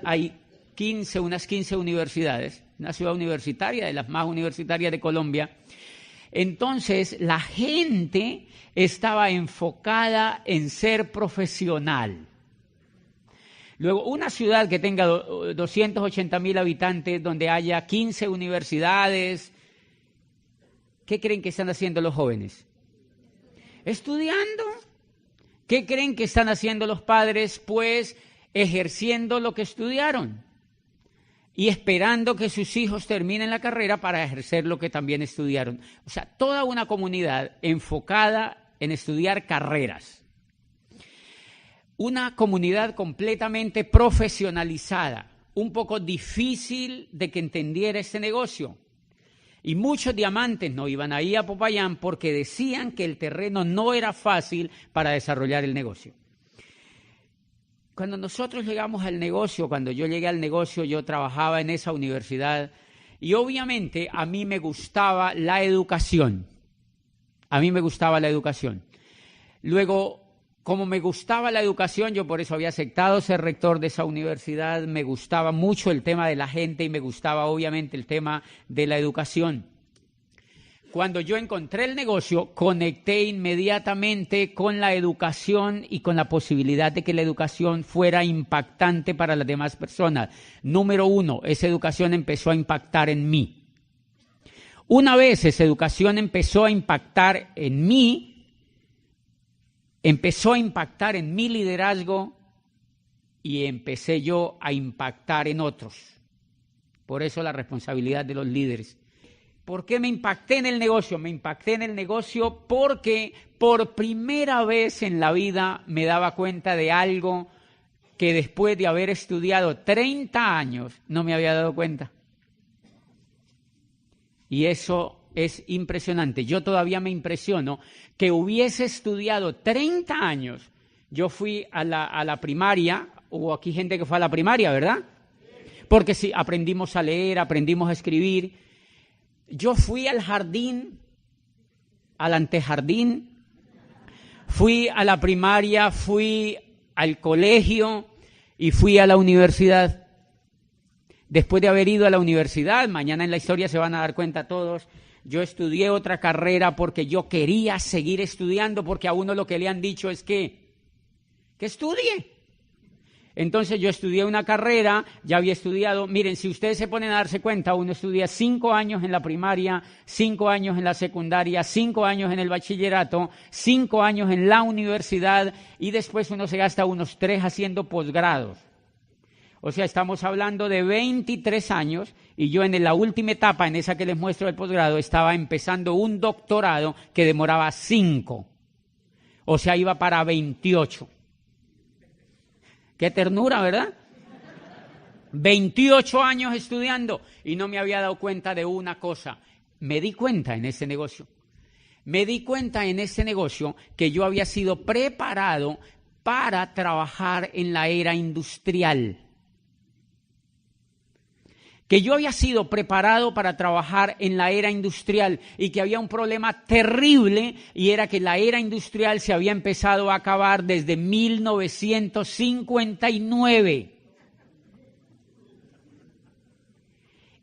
hay unas 15 universidades, una ciudad universitaria, de las más universitarias de Colombia. Entonces, la gente estaba enfocada en ser profesional. Luego, una ciudad que tenga 280,000 habitantes, donde haya 15 universidades, ¿qué creen que están haciendo los jóvenes? Estudiando. ¿Qué creen que están haciendo los padres? Pues ejerciendo lo que estudiaron y esperando que sus hijos terminen la carrera para ejercer lo que también estudiaron. O sea, toda una comunidad enfocada en estudiar carreras. Una comunidad completamente profesionalizada, un poco difícil de que entendiera este negocio. Y muchos diamantes no iban ahí a Popayán porque decían que el terreno no era fácil para desarrollar el negocio. Cuando nosotros llegamos al negocio, cuando yo llegué al negocio, yo trabajaba en esa universidad y obviamente a mí me gustaba la educación. Luego, como me gustaba la educación, yo por eso había aceptado ser rector de esa universidad, me gustaba mucho el tema de la gente y me gustaba obviamente el tema de la educación. Cuando yo encontré el negocio, conecté inmediatamente con la educación y con la posibilidad de que la educación fuera impactante para las demás personas. Número 1, esa educación empezó a impactar en mí. Una vez esa educación empezó a impactar en mí, empezó a impactar en mi liderazgo y empecé yo a impactar en otros. Por eso la responsabilidad de los líderes. ¿Por qué me impacté en el negocio? Me impacté en el negocio porque por primera vez en la vida me daba cuenta de algo que después de haber estudiado 30 años no me había dado cuenta. Y eso es impresionante. Yo todavía me impresiono que hubiese estudiado 30 años. Yo fui a la primaria, hubo aquí gente que fue a la primaria, ¿verdad? Porque sí, aprendimos a leer, aprendimos a escribir. Yo fui al jardín, al antejardín, fui a la primaria, fui al colegio y fui a la universidad. Después de haber ido a la universidad, mañana en la historia se van a dar cuenta todos, yo estudié otra carrera porque yo quería seguir estudiando, porque a uno lo que le han dicho es que estudie. Entonces yo estudié una carrera, ya había estudiado, miren, si ustedes se ponen a darse cuenta, uno estudia 5 años en la primaria, 5 años en la secundaria, 5 años en el bachillerato, 5 años en la universidad y después uno se gasta unos 3 haciendo posgrados. O sea, estamos hablando de 23 años y yo en la última etapa, en esa que les muestro el posgrado, estaba empezando un doctorado que demoraba 5. O sea, iba para 28. Qué ternura, ¿verdad? 28 años estudiando y no me había dado cuenta de una cosa. Me di cuenta en ese negocio. Que yo había sido preparado para trabajar en la era industrial. Que yo había sido preparado para trabajar en la era industrial y que había un problema terrible y era que la era industrial se había empezado a acabar desde 1959.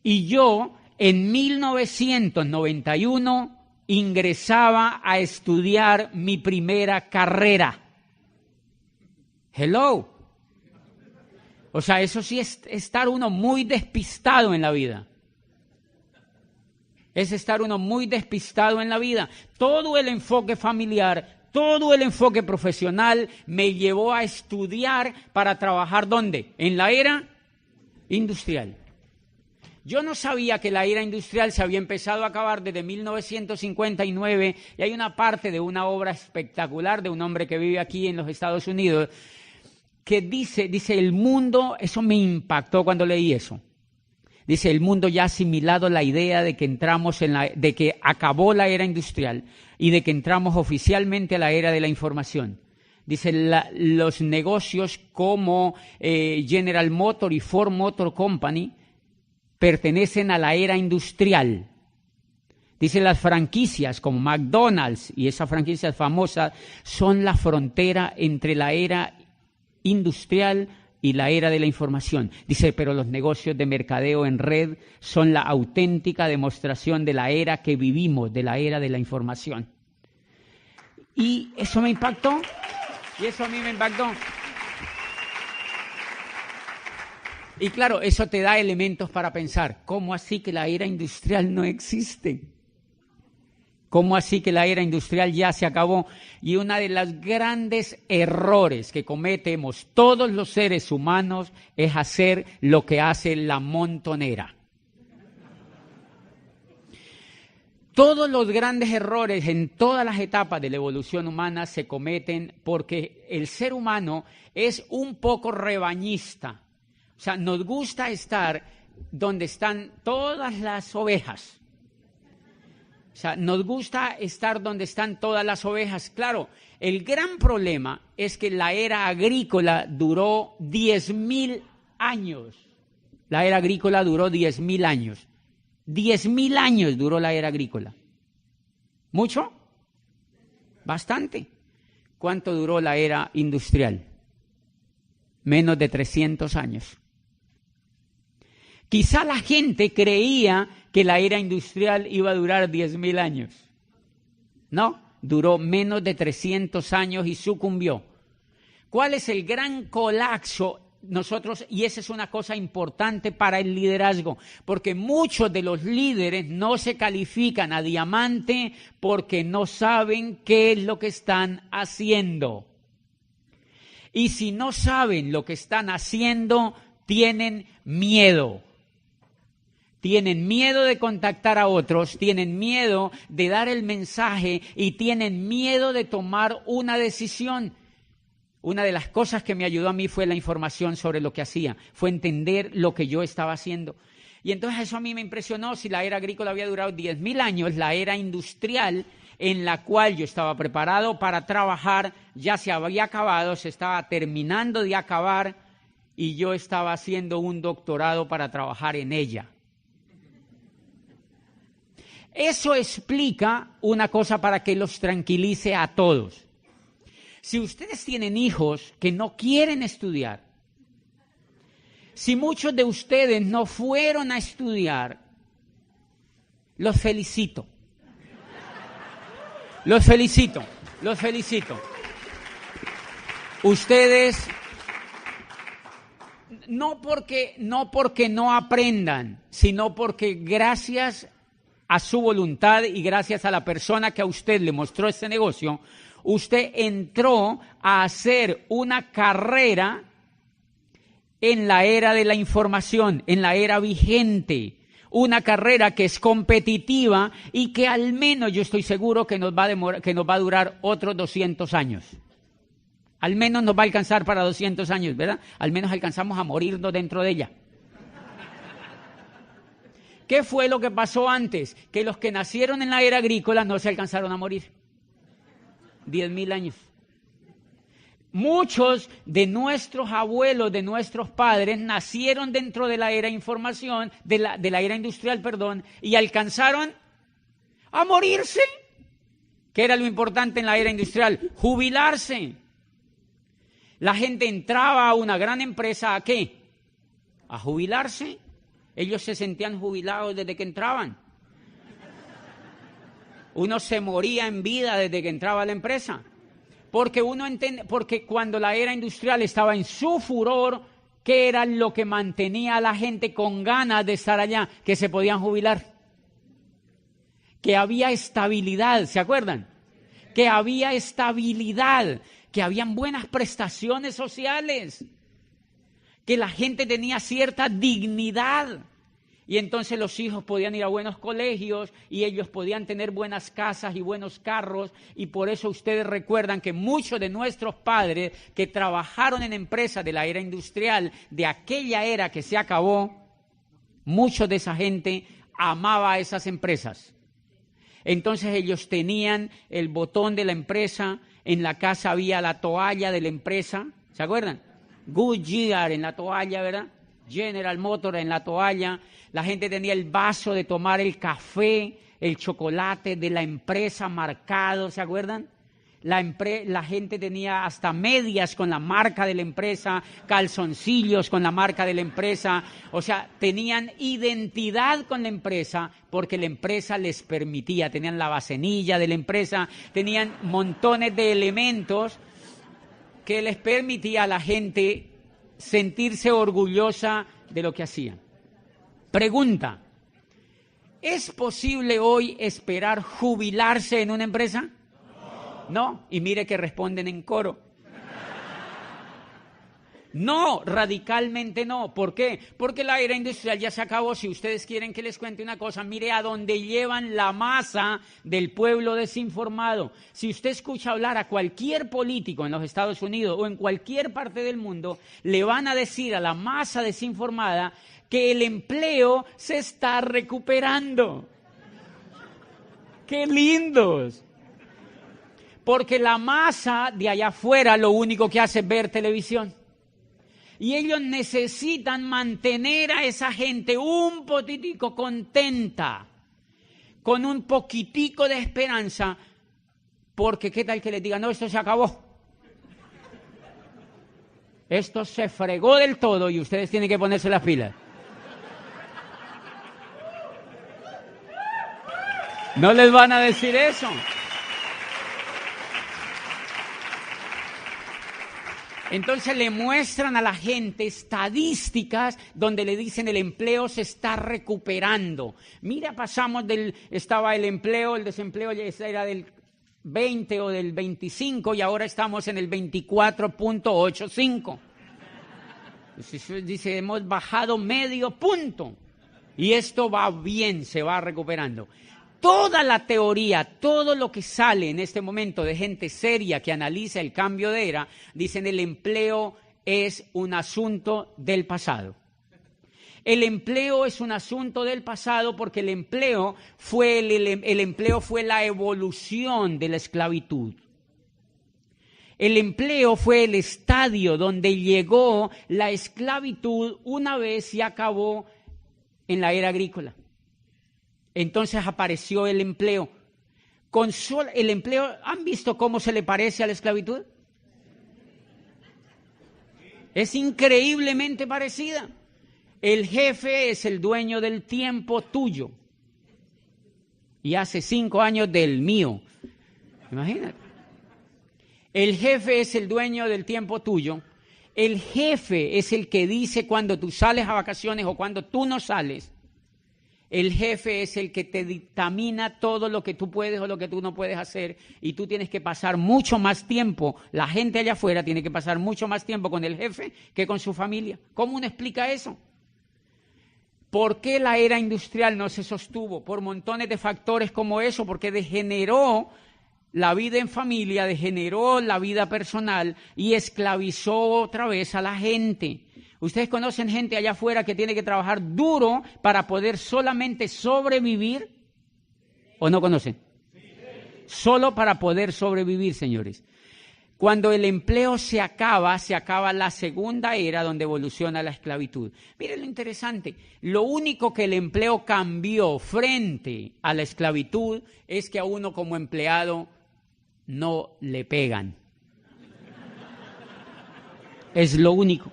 Y yo en 1991 ingresaba a estudiar mi primera carrera. Hello. O sea, eso sí es estar uno muy despistado en la vida. Es estar uno muy despistado en la vida. Todo el enfoque familiar, todo el enfoque profesional me llevó a estudiar para trabajar ¿dónde? En la era industrial. Yo no sabía que la era industrial se había empezado a acabar desde 1959 y hay una parte de una obra espectacular de un hombre que vive aquí en los Estados Unidos que dice el mundo, eso me impactó cuando leí eso. Dice, el mundo ya ha asimilado la idea de que de que acabó la era industrial y de que entramos oficialmente a la era de la información. Dice, los negocios como General Motors y Ford Motor Company pertenecen a la era industrial. Dice, las franquicias como McDonald's y esas franquicias famosas son la frontera entre la era industrial y la era de la información. Dice, pero los negocios de mercadeo en red son la auténtica demostración de la era que vivimos, de la era de la información. Y eso me impactó, y eso a mí me impactó. Y claro, eso te da elementos para pensar, ¿cómo así que la era industrial no existe? ¿Cómo así que la era industrial ya se acabó? Y uno de los grandes errores que cometemos todos los seres humanos es hacer lo que hace la montonera. Todos los grandes errores en todas las etapas de la evolución humana se cometen porque el ser humano es un poco rebañista. O sea, nos gusta estar donde están todas las ovejas. O sea, nos gusta estar donde están todas las ovejas. Claro, el gran problema es que la era agrícola duró 10.000 años. La era agrícola duró 10.000 años. 10.000 años duró la era agrícola. ¿Mucho? Bastante. ¿Cuánto duró la era industrial? Menos de 300 años. Quizá la gente creía que la era industrial iba a durar 10.000 años. No, duró menos de 300 años y sucumbió. ¿Cuál es el gran colapso? Y esa es una cosa importante para el liderazgo, porque muchos de los líderes no se califican a diamante porque no saben qué es lo que están haciendo. Y si no saben lo que están haciendo, tienen miedo. Tienen miedo de contactar a otros, tienen miedo de dar el mensaje y tienen miedo de tomar una decisión. Una de las cosas que me ayudó a mí fue la información sobre lo que hacía, fue entender lo que yo estaba haciendo. Y entonces eso a mí me impresionó. Si la era agrícola había durado 10.000 años, la era industrial en la cual yo estaba preparado para trabajar ya se había acabado, se estaba terminando de acabar y yo estaba haciendo un doctorado para trabajar en ella. Eso explica una cosa para que los tranquilice a todos. Si ustedes tienen hijos que no quieren estudiar, si muchos de ustedes no fueron a estudiar, los felicito. Los felicito, los felicito. Ustedes, no porque no aprendan, sino porque gracias a su voluntad y gracias a la persona que a usted le mostró este negocio, usted entró a hacer una carrera en la era de la información, en la era vigente, una carrera que es competitiva y que al menos yo estoy seguro que nos va a durar otros 200 años. Al menos nos va a alcanzar para 200 años, ¿verdad? Al menos alcanzamos a morirnos dentro de ella. ¿Qué fue lo que pasó antes? Que los que nacieron en la era agrícola no se alcanzaron a morir. 10.000 años. Muchos de nuestros abuelos, de nuestros padres, nacieron dentro de la era información, de la era industrial, perdón, y alcanzaron a morirse. ¿Qué era lo importante en la era industrial? Jubilarse. La gente entraba a una gran empresa, ¿a qué? A jubilarse. Ellos se sentían jubilados desde que entraban. Uno se moría en vida desde que entraba a la empresa. Porque cuando la era industrial estaba en su furor, ¿qué era lo que mantenía a la gente con ganas de estar allá? Que se podían jubilar. Que había estabilidad, ¿se acuerdan? Que había estabilidad, que habían buenas prestaciones sociales, que la gente tenía cierta dignidad. Y entonces los hijos podían ir a buenos colegios y ellos podían tener buenas casas y buenos carros. Y por eso ustedes recuerdan que muchos de nuestros padres que trabajaron en empresas de la era industrial, de aquella era que se acabó, muchos de esa gente amaba a esas empresas. Entonces ellos tenían el botón de la empresa, en la casa había la toalla de la empresa, ¿se acuerdan? Goodyear en la toalla, ¿verdad? General Motors en la toalla. La gente tenía el vaso de tomar el café, el chocolate de la empresa marcado, ¿se acuerdan? La gente tenía hasta medias con la marca de la empresa, calzoncillos con la marca de la empresa. O sea, tenían identidad con la empresa porque la empresa les permitía. Tenían la bacenilla de la empresa, tenían montones de elementos que les permitía a la gente sentirse orgullosa de lo que hacían. Pregunta: ¿es posible hoy esperar jubilarse en una empresa? No, y mire que responden en coro. No, radicalmente no. ¿Por qué? Porque la era industrial ya se acabó. Si ustedes quieren que les cuente una cosa, mire a dónde llevan la masa del pueblo desinformado. Si usted escucha hablar a cualquier político en los Estados Unidos o en cualquier parte del mundo, le van a decir a la masa desinformada que el empleo se está recuperando. ¡Qué lindos! Porque la masa de allá afuera lo único que hace es ver televisión. Y ellos necesitan mantener a esa gente un poquitico contenta, con un poquitico de esperanza, porque qué tal que les digan: no, esto se acabó. Esto se fregó del todo y ustedes tienen que ponerse las pilas. No les van a decir eso. Entonces le muestran a la gente estadísticas donde le dicen el empleo se está recuperando. Mira, estaba el desempleo era del 20 o del 25 y ahora estamos en el 24.85. Dice, hemos bajado medio punto y esto va bien, se va recuperando. Toda la teoría, todo lo que sale en este momento de gente seria que analiza el cambio de era, dicen el empleo es un asunto del pasado. El empleo es un asunto del pasado porque el empleo fue la evolución de la esclavitud. El empleo fue el estadio donde llegó la esclavitud una vez y acabó en la era agrícola. Entonces apareció el empleo. El empleo, ¿han visto cómo se le parece a la esclavitud? Es increíblemente parecida. El jefe es el dueño del tiempo tuyo. Y hace 5 años del mío. Imagínate. El jefe es el dueño del tiempo tuyo. El jefe es el que dice cuando tú sales a vacaciones o cuando tú no sales. El jefe es el que te dictamina todo lo que tú puedes o lo que tú no puedes hacer y tú tienes que pasar mucho más tiempo, la gente allá afuera tiene que pasar mucho más tiempo con el jefe que con su familia. ¿Cómo uno explica eso? ¿Por qué la era industrial no se sostuvo? Por montones de factores como eso, porque degeneró la vida en familia, degeneró la vida personal y esclavizó otra vez a la gente. ¿Ustedes conocen gente allá afuera que tiene que trabajar duro para poder solamente sobrevivir? ¿O no conocen? Solo para poder sobrevivir, señores. Cuando el empleo se acaba la segunda era donde evoluciona la esclavitud. Miren lo interesante, lo único que el empleo cambió frente a la esclavitud es que a uno como empleado no le pegan. Es lo único.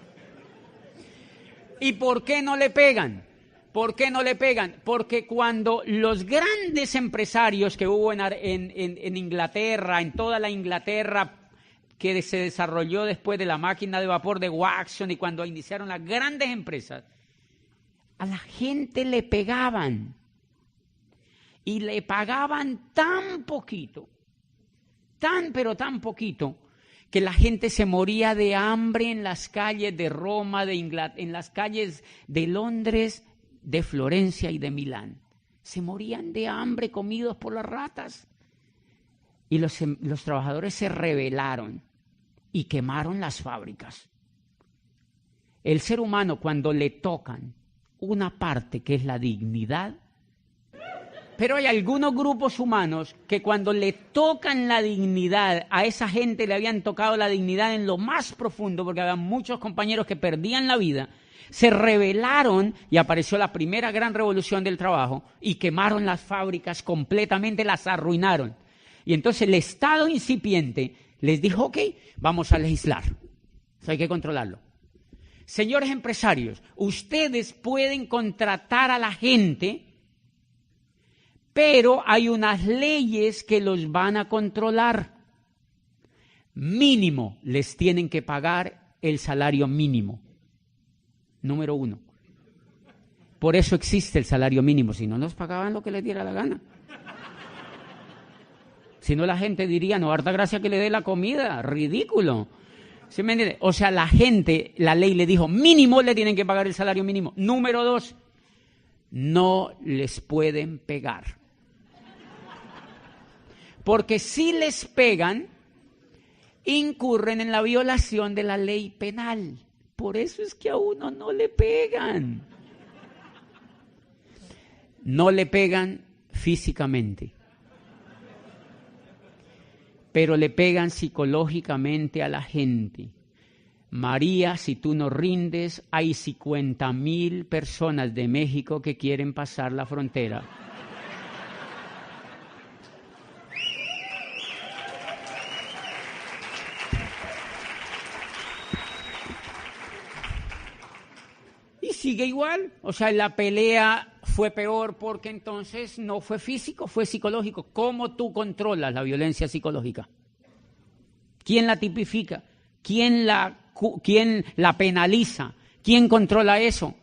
¿Y por qué no le pegan? ¿Por qué no le pegan? Porque cuando los grandes empresarios que hubo en Inglaterra, en toda la Inglaterra que se desarrolló después de la máquina de vapor de Watson y cuando iniciaron las grandes empresas, a la gente le pegaban y le pagaban tan poquito, pero tan poquito, que la gente se moría de hambre en las calles de Roma, en las calles de Londres, de Florencia y de Milán. Se morían de hambre comidos por las ratas. Y los trabajadores se rebelaron y quemaron las fábricas. El ser humano, cuando le tocan una parte que es la dignidad, pero hay algunos grupos humanos que cuando le tocan la dignidad, a esa gente le habían tocado la dignidad en lo más profundo, porque había muchos compañeros que perdían la vida, se rebelaron y apareció la primera gran revolución del trabajo y quemaron las fábricas completamente, las arruinaron. Y entonces el Estado incipiente les dijo, ok, vamos a legislar. Eso hay que controlarlo. Señores empresarios, ustedes pueden contratar a la gente, pero hay unas leyes que los van a controlar. Mínimo les tienen que pagar el salario mínimo. Número 1. Por eso existe el salario mínimo, si no nos pagaban lo que les diera la gana. Si no, la gente diría, no, harta gracia que le dé la comida, ridículo. ¿Sí me entiende? O sea, la gente, la ley le dijo, mínimo le tienen que pagar el salario mínimo. Número 2, no les pueden pegar. Porque si les pegan, incurren en la violación de la ley penal. Por eso es que a uno no le pegan. No le pegan físicamente, pero le pegan psicológicamente a la gente. María, si tú no rindes, hay 50,000 personas de México que quieren pasar la frontera. Y sigue igual, o sea, la pelea fue peor porque entonces no fue físico, fue psicológico. ¿Cómo tú controlas la violencia psicológica? ¿Quién la tipifica? ¿Quién la penaliza? ¿Quién controla eso?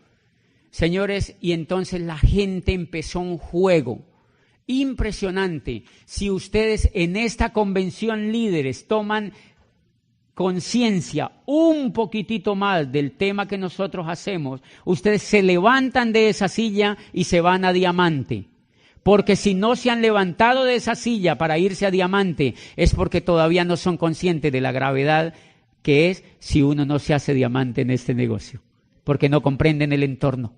Señores, y entonces la gente empezó un juego impresionante. Si ustedes en esta convención líderes toman conciencia un poquitito más del tema que nosotros hacemos, ustedes se levantan de esa silla y se van a diamante. Porque si no se han levantado de esa silla para irse a diamante, es porque todavía no son conscientes de la gravedad que es si uno no se hace diamante en este negocio. Porque no comprenden el entorno.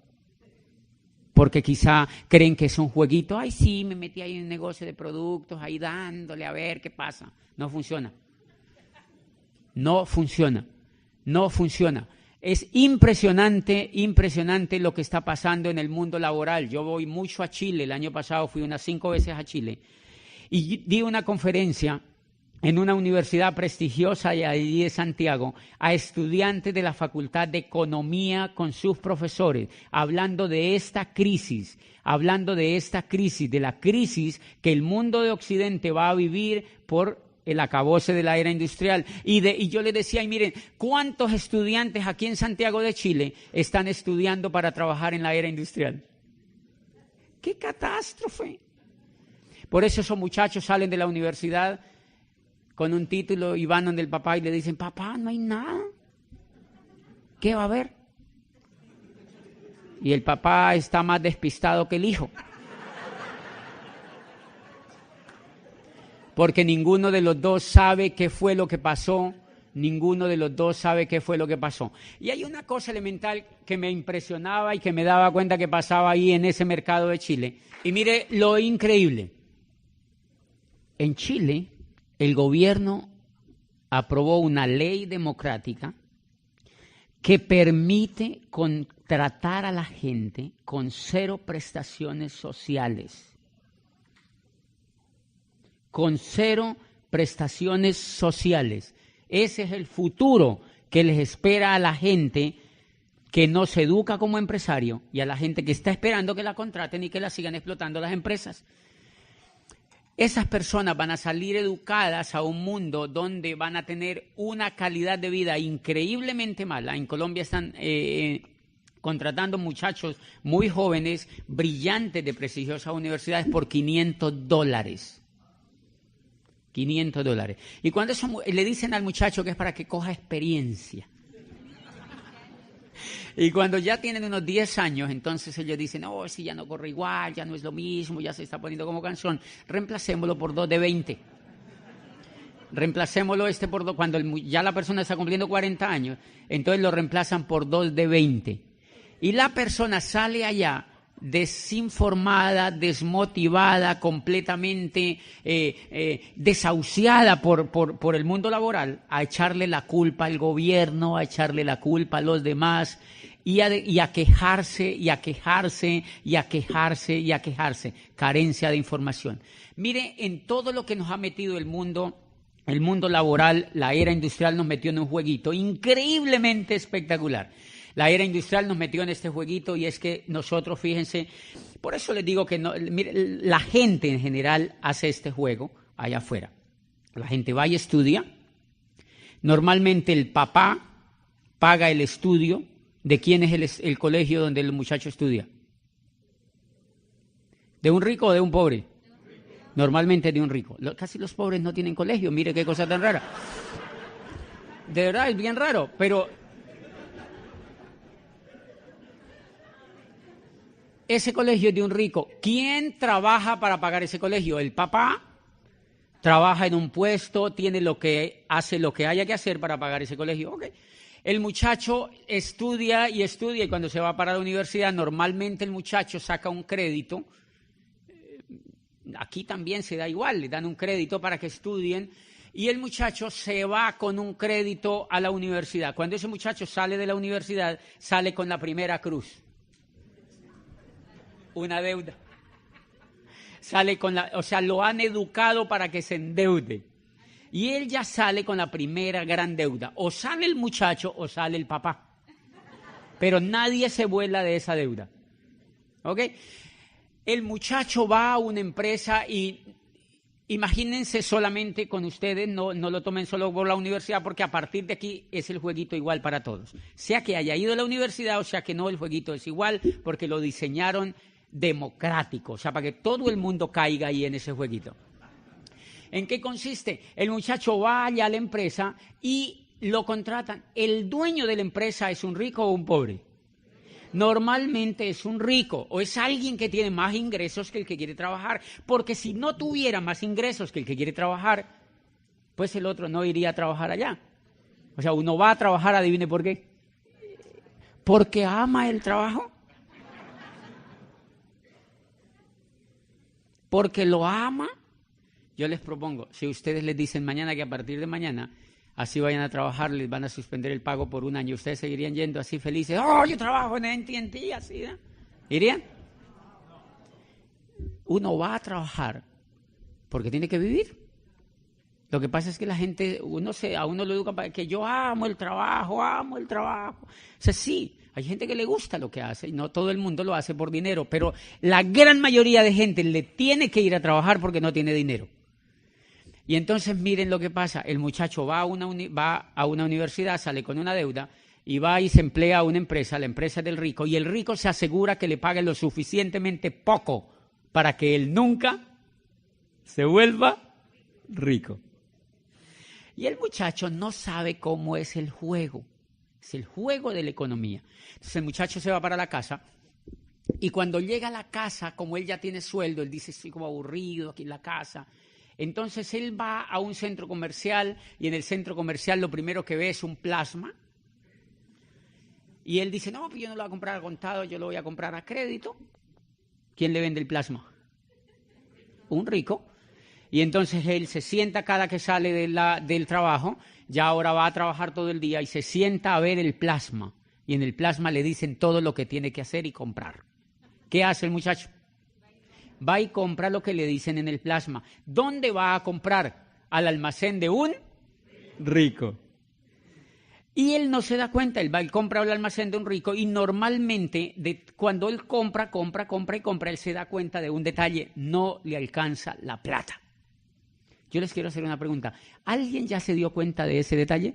Porque quizá creen que es un jueguito. Ay, sí, me metí ahí en un negocio de productos, ahí dándole a ver qué pasa. No funciona. No funciona, no funciona. Es impresionante lo que está pasando en el mundo laboral. Yo voy mucho a Chile, el año pasado fui unas 5 veces a Chile y di una conferencia en una universidad prestigiosa allí de Santiago a estudiantes de la Facultad de Economía con sus profesores, hablando de esta crisis, de la crisis que el mundo de Occidente va a vivir por el acabose de la era industrial. Y yo les decía, y miren, ¿cuántos estudiantes aquí en Santiago de Chile están estudiando para trabajar en la era industrial? ¡Qué catástrofe! Por eso esos muchachos salen de la universidad con un título y van donde el papá y le dicen, papá, no hay nada. ¿Qué va a haber? Y el papá está más despistado que el hijo. Porque ninguno de los dos sabe qué fue lo que pasó, Y hay una cosa elemental que me impresionaba y que me daba cuenta que pasaba ahí en ese mercado de Chile. Y mire lo increíble. En Chile, el gobierno aprobó una ley democrática que permite contratar a la gente con 0 prestaciones sociales. Con 0 prestaciones sociales. Ese es el futuro que les espera a la gente que no se educa como empresario y a la gente que está esperando que la contraten y que la sigan explotando las empresas. Esas personas van a salir educadas a un mundo donde van a tener una calidad de vida increíblemente mala. En Colombia están contratando muchachos muy jóvenes, brillantes de prestigiosas universidades por $500. $500. Y cuando eso, le dicen al muchacho que es para que coja experiencia. Y cuando ya tienen unos 10 años, entonces ellos dicen, oh, si ya no corre igual, ya no es lo mismo, ya se está poniendo como canción, reemplacémoslo por 2 de 20. Reemplacémoslo por 2, cuando ya la persona está cumpliendo 40 años, entonces lo reemplazan por 2 de 20. Y la persona sale allá desinformada, desmotivada, completamente desahuciada por el mundo laboral, a echarle la culpa al gobierno, a echarle la culpa a los demás. y a quejarse, y a quejarse, y a quejarse, y a quejarse. Carencia de información. Mire, en todo lo que nos ha metido el mundo laboral, la era industrial nos metió en un jueguito increíblemente espectacular. La era industrial nos metió en este jueguito y es que nosotros, fíjense, por eso les digo que no, mire, la gente en general hace este juego allá afuera. La gente va y estudia. Normalmente el papá paga el estudio. ¿De quién es el colegio donde el muchacho estudia? ¿De un rico o de un pobre? Normalmente de un rico. Casi los pobres no tienen colegio, mire qué cosa tan rara. De verdad, es bien raro, pero ese colegio es de un rico. ¿Quién trabaja para pagar ese colegio? El papá trabaja en un puesto, hace lo que haya que hacer para pagar ese colegio. Okay. El muchacho estudia y cuando se va para la universidad, normalmente el muchacho saca un crédito. Aquí también se da igual, le dan un crédito para que estudien y el muchacho se va con un crédito a la universidad. Cuando ese muchacho sale de la universidad, sale con la primera cruz. Una deuda. Lo han educado para que se endeude. Y él ya sale con la primera gran deuda. O sale el muchacho o sale el papá. Pero nadie se vuela de esa deuda. ¿Ok? El muchacho va a una empresa y imagínense solamente con ustedes, no lo tomen solo por la universidad, porque a partir de aquí es el jueguito igual para todos. Sea que haya ido a la universidad o sea que no, el jueguito es igual porque lo diseñaron democrático, o sea, para que todo el mundo caiga ahí en ese jueguito. ¿En qué consiste? El muchacho va allá a la empresa y lo contratan. ¿El dueño de la empresa es un rico o un pobre? Normalmente es un rico o es alguien que tiene más ingresos que el que quiere trabajar, porque si no tuviera más ingresos que el que quiere trabajar, pues el otro no iría a trabajar allá. O sea, uno va a trabajar, adivine por qué. Porque ama el trabajo. Porque lo ama. Yo les propongo, si ustedes les dicen mañana que a partir de mañana así vayan a trabajar, les van a suspender el pago por un año, ¿ustedes seguirían yendo así felices? ¡Oh, yo trabajo en AT&T! Así, ¿no? ¿Irían? Uno va a trabajar porque tiene que vivir. Lo que pasa es que la gente, a uno lo educa para que yo amo el trabajo. O sea, sí, hay gente que le gusta lo que hace y no todo el mundo lo hace por dinero, pero la gran mayoría de gente le tiene que ir a trabajar porque no tiene dinero. Y entonces miren lo que pasa, el muchacho va a una universidad, sale con una deuda y va y se emplea a una empresa, la empresa del rico, y el rico se asegura que le pague lo suficientemente poco para que él nunca se vuelva rico. Y el muchacho no sabe cómo es el juego, es el juego de la economía. Entonces el muchacho se va para la casa y cuando llega a la casa, como él ya tiene sueldo, él dice, estoy como aburrido aquí en la casa. Entonces él va a un centro comercial y en el centro comercial lo primero que ve es un plasma. Y él dice, no, pues yo no lo voy a comprar a contado, yo lo voy a comprar a crédito. ¿Quién le vende el plasma? Un rico. Y entonces él se sienta cada que sale del trabajo, ya ahora va a trabajar todo el día y se sienta a ver el plasma. Y en el plasma le dicen todo lo que tiene que hacer y comprar. ¿Qué hace el muchacho? Va y compra lo que le dicen en el plasma. ¿Dónde va a comprar? Al almacén de un rico. Y él no se da cuenta, él va y compra al almacén de un rico y normalmente cuando él compra, él se da cuenta de un detalle, no le alcanza la plata. Yo les quiero hacer una pregunta. ¿Alguien ya se dio cuenta de ese detalle?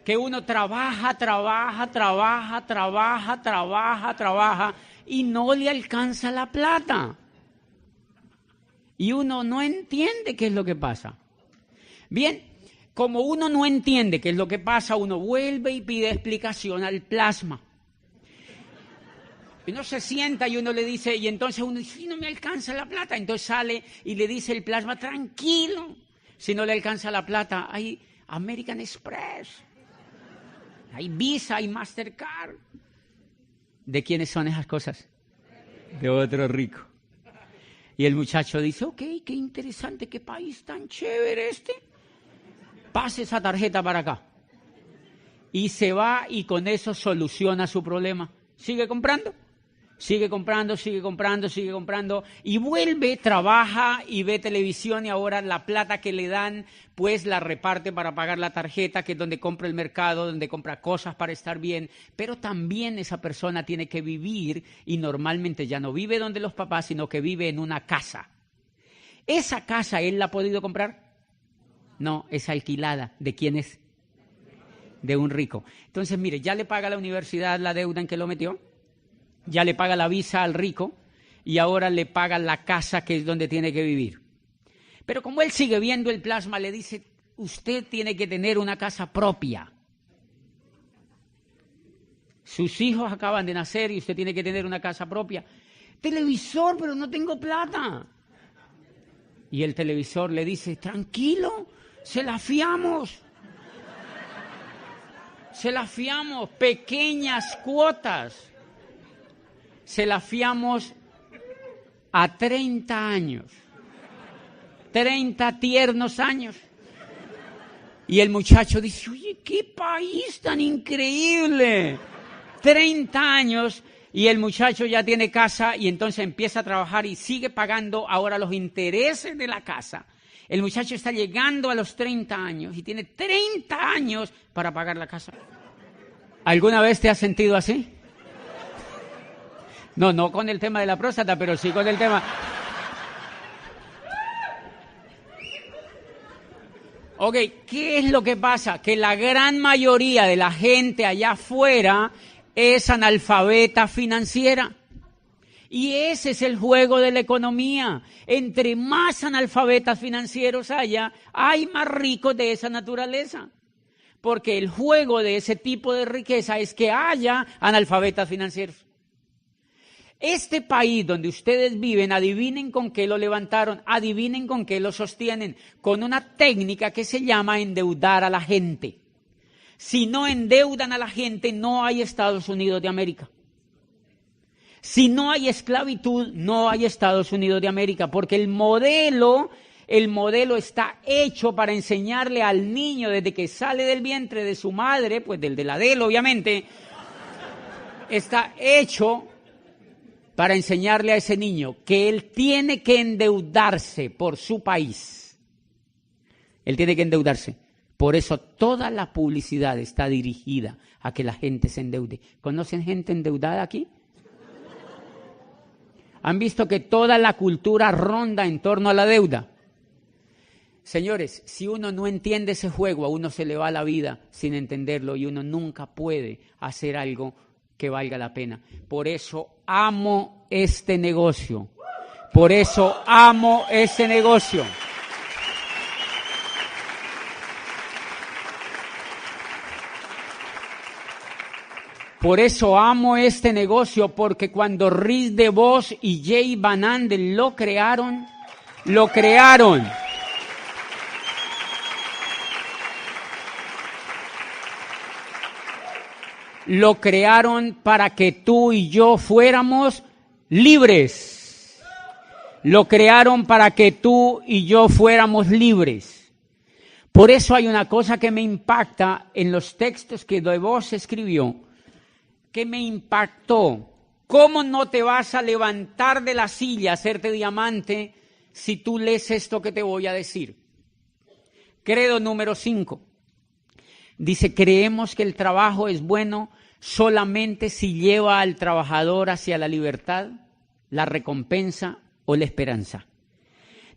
Que uno trabaja y no le alcanza la plata. Y uno no entiende qué es lo que pasa. Bien, como uno no entiende qué es lo que pasa, uno vuelve y pide explicación al plasma. Uno se sienta y uno le dice, y entonces uno dice, sí, no me alcanza la plata. Entonces sale y le dice el plasma, tranquilo, si no le alcanza la plata, hay American Express. Hay Visa, hay Mastercard. ¿De quiénes son esas cosas? De otro rico. Y el muchacho dice, ok, qué interesante, qué país tan chévere este. Pase esa tarjeta para acá. Y se va y con eso soluciona su problema. Sigue comprando. Sigue comprando, sigue comprando, sigue comprando y vuelve, trabaja y ve televisión y ahora la plata que le dan pues la reparte para pagar la tarjeta, que es donde compra el mercado, donde compra cosas para estar bien, pero también esa persona tiene que vivir y normalmente ya no vive donde los papás, sino que vive en una casa. ¿Esa casa él la ha podido comprar? No, es alquilada. ¿De quién es? De un rico. Entonces, mire, ya le paga la universidad la deuda en que lo metió. Ya le paga la visa al rico y ahora le paga la casa que es donde tiene que vivir. Pero como él sigue viendo el plasma, le dice, usted tiene que tener una casa propia. Sus hijos acaban de nacer y usted tiene que tener una casa propia. Televisor, pero no tengo plata. Y el televisor le dice, tranquilo, se la fiamos. Se la fiamos, pequeñas cuotas. Se la fiamos a 30 años, 30 tiernos años. Y el muchacho dice, oye, qué país tan increíble, 30 años, y el muchacho ya tiene casa y entonces empieza a trabajar y sigue pagando ahora los intereses de la casa. El muchacho está llegando a los 30 años y tiene 30 años para pagar la casa. ¿Alguna vez te has sentido así? No con el tema de la próstata, pero sí con el tema. Ok, ¿qué es lo que pasa? Que la gran mayoría de la gente allá afuera es analfabeta financiera. Y ese es el juego de la economía. Entre más analfabetas financieros haya, hay más ricos de esa naturaleza. Porque el juego de ese tipo de riqueza es que haya analfabetas financieros. Este país donde ustedes viven, adivinen con qué lo levantaron, adivinen con qué lo sostienen, con una técnica que se llama endeudar a la gente. Si no endeudan a la gente, no hay Estados Unidos de América. Si no hay esclavitud, no hay Estados Unidos de América, porque el modelo está hecho para enseñarle al niño desde que sale del vientre de su madre, pues del de la de él, obviamente, está hecho para enseñarle a ese niño que él tiene que endeudarse por su país. Él tiene que endeudarse. Por eso toda la publicidad está dirigida a que la gente se endeude. ¿Conocen gente endeudada aquí? ¿Han visto que toda la cultura ronda en torno a la deuda? Señores, si uno no entiende ese juego, a uno se le va la vida sin entenderlo y uno nunca puede hacer algo que valga la pena. Por eso amo este negocio. Por eso amo este negocio. Por eso amo este negocio, porque cuando Riz DeVos y Jay Van Andel lo crearon. Lo crearon para que tú y yo fuéramos libres. Lo crearon para que tú y yo fuéramos libres. Por eso hay una cosa que me impacta en los textos que DeVos escribió, que me impactó. ¿Cómo no te vas a levantar de la silla, hacerte diamante, si tú lees esto que te voy a decir? Credo número 5. Dice, creemos que el trabajo es bueno solamente si lleva al trabajador hacia la libertad, la recompensa o la esperanza.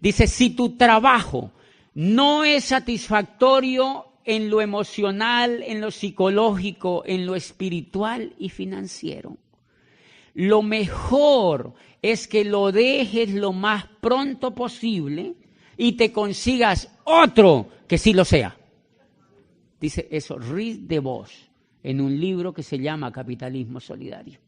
Dice, si tu trabajo no es satisfactorio en lo emocional, en lo psicológico, en lo espiritual y financiero, lo mejor es que lo dejes lo más pronto posible y te consigas otro que sí lo sea. Dice eso Riz DeVos en un libro que se llama Capitalismo Solidario.